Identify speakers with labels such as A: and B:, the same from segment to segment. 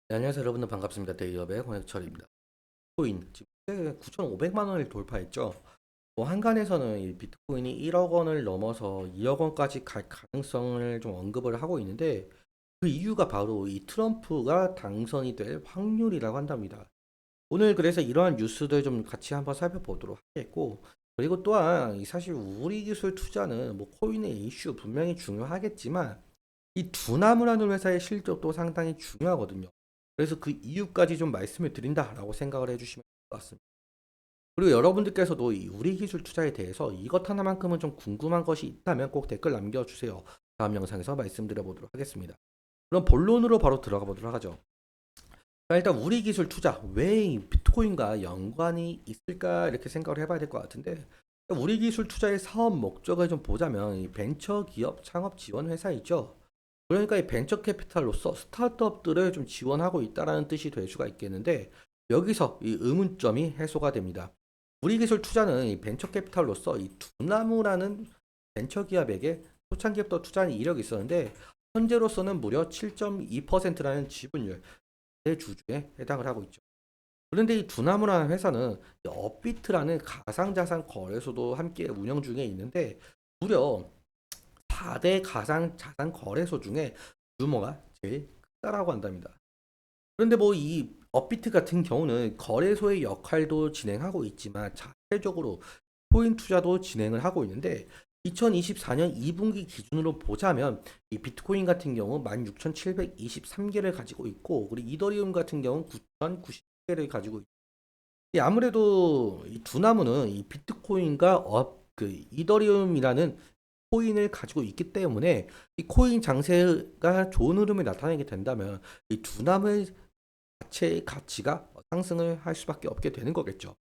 A: 네, 안녕하세요 여러분들 반갑습니다. 데이업의 권혁철입니다. 비트코인 지금 9,500만 원을 돌파했죠. 한간에서는 이 비트코인이 1억 원을 넘어서 2억 원까지 갈 가능성을 좀 언급을 하고 있는데 그 이유가 바로 이 트럼프가 당선이 될 확률이라고 한답니다. 오늘 그래서 이러한 뉴스들 좀 같이 한번 살펴보도록 하겠고, 그리고 또한 사실 우리 기술 투자는 뭐 코인의 이슈 분명히 중요하겠지만 이 두나무라는 회사의 실적도 상당히 중요하거든요. 그래서 그 이유까지 좀 말씀을 드린다라고 생각을 해주시면 될 것 같습니다. 그리고 여러분들께서도 이 우리 기술 투자에 대해서 이것 하나만큼은 좀 궁금한 것이 있다면 꼭 댓글 남겨주세요. 다음 영상에서 말씀드려보도록 하겠습니다. 그럼 본론으로 바로 들어가 보도록 하죠. 자, 일단 우리 기술 투자 왜 이 비트코인과 연관이 있을까 이렇게 생각을 해봐야 될 것 같은데, 우리 기술 투자의 사업 목적을 좀 보자면 이 벤처 기업 창업 지원 회사이죠. 그러니까 이 벤처 캐피탈로서 스타트업들을 좀 지원하고 있다라는 뜻이 될 수가 있겠는데, 여기서 이 의문점이 해소가 됩니다. 우리 기술 투자는 이 벤처 캐피탈로서 이 두나무라는 벤처 기업에게 초창기부터 투자한 이력이 있었는데, 현재로서는 무려 7.2%라는 지분율 대주주에 해당을 하고 있죠. 그런데 이 두나무라는 회사는 이 업비트라는 가상자산 거래소도 함께 운영 중에 있는데, 무려 4대 가상자산 거래소 중에 규모가 제일 크다라고 한답니다. 그런데 뭐 이 업비트 같은 경우는 거래소의 역할도 진행하고 있지만 자체적으로 코인 투자도 진행을 하고 있는데, 2024년 2분기 기준으로 보자면 이 비트코인 같은 경우 16,723개를 가지고 있고, 그리고 이더리움 같은 경우 9,090개를 가지고 있고, 아무래도 이 두나무는 이 비트코인과 그 이더리움이라는 코인을 가지고 있기 때문에 이 코인 장세가 좋은 흐름을 나타내게 된다면 이 두나무의 자체의 가치가 상승을 할 수밖에 없게 되는 거겠죠.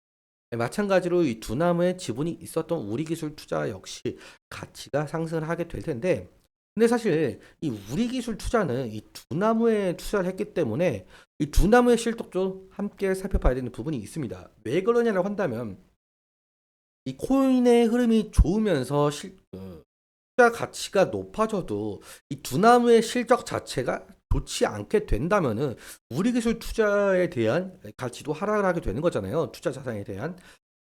A: 네, 마찬가지로 이 두나무의 지분이 있었던 우리 기술 투자 역시 가치가 상승을 하게 될 텐데, 근데 사실 이 우리 기술 투자는 이 두나무에 투자를 했기 때문에 이 두나무의 실적도 함께 살펴봐야 되는 부분이 있습니다. 왜 그러냐고 한다면 이 코인의 흐름이 좋으면서 투자 가치가 높아져도 이 두나무의 실적 자체가 좋지 않게 된다면은 우리 기술 투자에 대한 가치도 하락을 하게 되는 거잖아요. 투자 자산에 대한.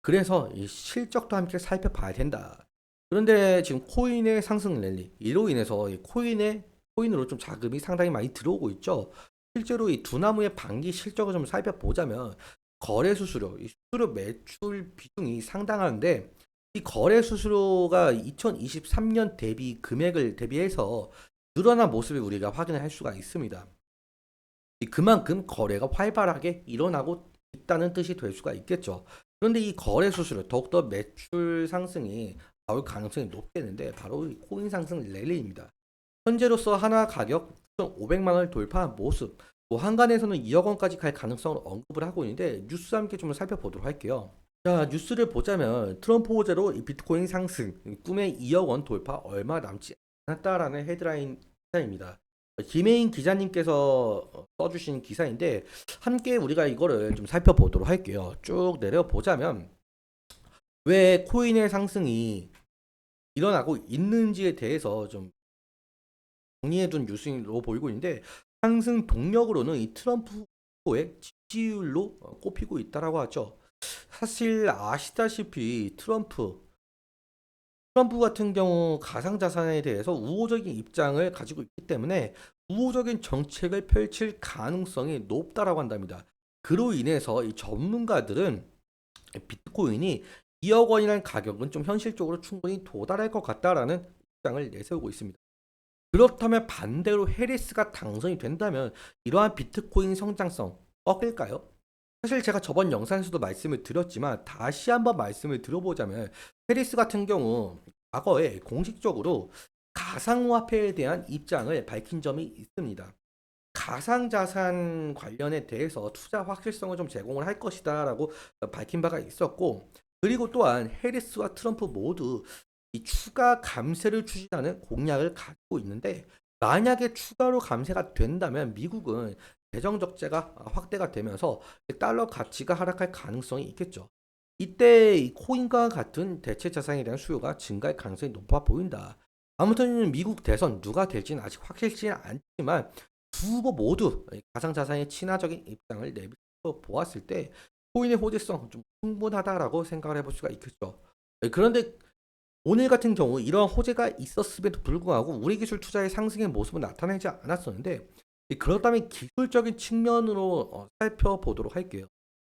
A: 그래서 이 실적도 함께 살펴봐야 된다. 그런데 지금 코인의 상승 랠리 이로 인해서 이 코인으로 좀 자금이 상당히 많이 들어오고 있죠. 실제로 이 두나무의 반기 실적을 좀 살펴보자면 거래 수수료, 이 수수료 매출 비중이 상당한데, 이 거래 수수료가 2023년 대비 금액을 대비해서 늘어난 모습을 우리가 확인을 할 수가 있습니다. 그만큼 거래가 활발하게 일어나고 있다는 뜻이 될 수가 있겠죠. 그런데 이 거래 수수료, 더욱더 매출 상승이 나올 가능성이 높겠는데 바로 이 코인 상승 랠리입니다. 현재로서 하나 가격 500만 원을 돌파한 모습, 뭐 한간에서는 2억 원까지 갈 가능성을 언급을 하고 있는데, 뉴스 함께 좀 살펴보도록 할게요. 자, 뉴스를 보자면 트럼프 호재로 이 비트코인 상승, 꿈의 2억 원 돌파 얼마 남지 않았다라는 헤드라인 기사입니다. 김혜인 기자님께서 써주신 기사인데, 함께 우리가 이거를 좀 살펴보도록 할게요. 쭉 내려보자면 왜 코인의 상승이 일어나고 있는지에 대해서 좀 정리해둔 뉴스로 보이고 있는데, 상승 동력으로는 이 트럼프 후보의 지지율로 꼽히고 있다라고 하죠. 사실 아시다시피 트럼프 같은 경우 가상자산에 대해서 우호적인 입장을 가지고 있기 때문에 우호적인 정책을 펼칠 가능성이 높다라고 한답니다. 그로 인해서 이 전문가들은 비트코인이 2억 원이라는 가격은 좀 현실적으로 충분히 도달할 것 같다라는 입장을 내세우고 있습니다. 그렇다면 반대로 해리스가 당선이 된다면 이러한 비트코인 성장성 꺾일까요? 사실 제가 저번 영상에서도 말씀을 드렸지만 다시 한번 말씀을 들어보자면, 해리스 같은 경우 과거에 공식적으로 가상화폐에 대한 입장을 밝힌 점이 있습니다. 가상자산 관련에 대해서 투자 확실성을 좀 제공을 할 것이다라고 밝힌 바가 있었고, 그리고 또한 해리스와 트럼프 모두 이 추가 감세를 추진하는 공약을 가지고 있는데, 만약에 추가로 감세가 된다면 미국은 재정 적자가 확대가 되면서 달러 가치가 하락할 가능성이 있겠죠. 이때 이 코인과 같은 대체 자산에 대한 수요가 증가할 가능성이 높아 보인다. 아무튼 미국 대선 누가 될지는 아직 확실치는 않지만 두 모두 가상자산의 친화적인 입장을 내비쳐 보았을 때 코인의 호재성 좀 충분하다라고 생각을 해볼 수가 있겠죠. 그런데 오늘 같은 경우 이러한 호재가 있었음에도 불구하고 우리 기술 투자의 상승의 모습은 나타나지 않았었는데 그렇다면 기술적인 측면으로 살펴보도록 할게요.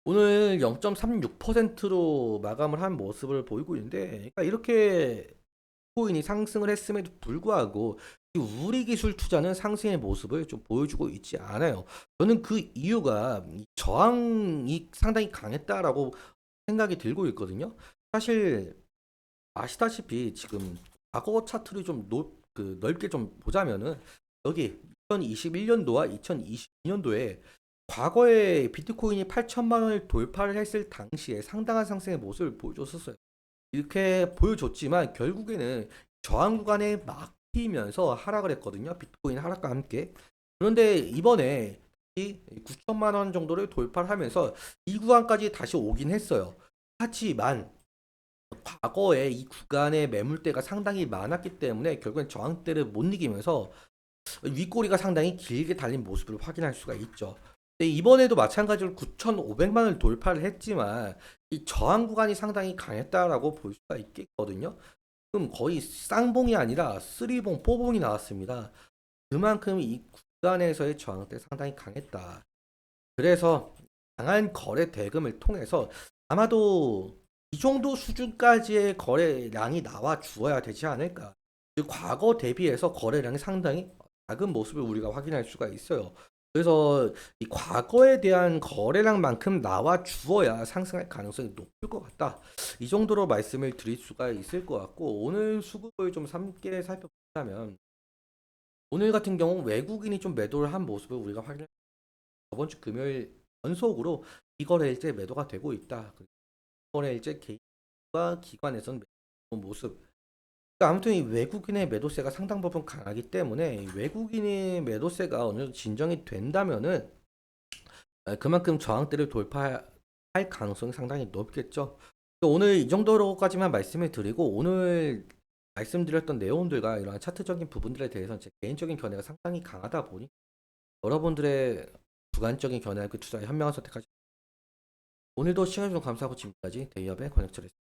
A: 오늘 0.36%로 마감을 한 모습을 보이고 있는데 그러니까 이렇게 코인이 상승을 했음에도 불구하고 이 우리 기술 투자는 상승의 모습을 좀 보여주고 있지 않아요. 저는 그 이유가 이 저항이 상당히 강했다라고 생각이 들고 있거든요. 사실 아시다시피 지금 과거 차트를 좀 넓게 좀 보자면은 여기 2021년도와 2022년도에 과거에 비트코인이 8천만 원을 돌파를 했을 당시에 상당한 상승의 모습을 보여줬었어요. 이렇게 보여줬지만 결국에는 저항 구간에 막히면서 하락을 했거든요. 비트코인 하락과 함께. 그런데 이번에 이 9천만 원 정도를 돌파를 하면서 이 구간까지 다시 오긴 했어요. 하지만 과거에 이 구간의 매물대가 상당히 많았기 때문에 결국엔 저항대를 못 이기면서 윗꼬리가 상당히 길게 달린 모습을 확인할 수가 있죠. 근데 이번에도 마찬가지로 9,500만 원을 돌파를 했지만 이 저항 구간이 상당히 강했다라고 볼 수가 있겠거든요. 그럼 거의 쌍봉이 아니라 쓰리봉, 포봉이 나왔습니다. 그만큼 이 구간에서의 저항대 상당히 강했다. 그래서 강한 거래 대금을 통해서 아마도 이 정도 수준까지의 거래량이 나와 주어야 되지 않을까. 과거 대비해서 거래량이 상당히 작은 모습을 우리가 확인할 수가 있어요. 그래서 이 과거에 대한 거래량만큼 나와 주어야 상승할 가능성이 높을 것 같다. 이 정도로 말씀을 드릴 수가 있을 것 같고 오늘 수급을 좀 함께 살펴보자면 오늘 같은 경우 외국인이 좀 매도를 한 모습을 우리가 확인. 저번 주 금요일 연속으로 이거래일제 매도가 되고 있다. 이거래일제 개인과 기관에서는 매도 모습. 그러니까 아무튼 이 외국인의 매도세가 상당 부분 강하기 때문에 외국인의 매도세가 어느 정도 진정이 된다면은 그만큼 저항대를 돌파할 가능성이 상당히 높겠죠. 오늘 이 정도로까지만 말씀을 드리고 오늘 말씀드렸던 내용들과 이러한 차트적인 부분들에 대해서는 제 개인적인 견해가 상당히 강하다 보니 여러분들의 주관적인 견해와 그 투자에 현명한 선택하시. 오늘도 시청해주셔서 감사하고 지금까지 대기업의 권혁철이었습니다.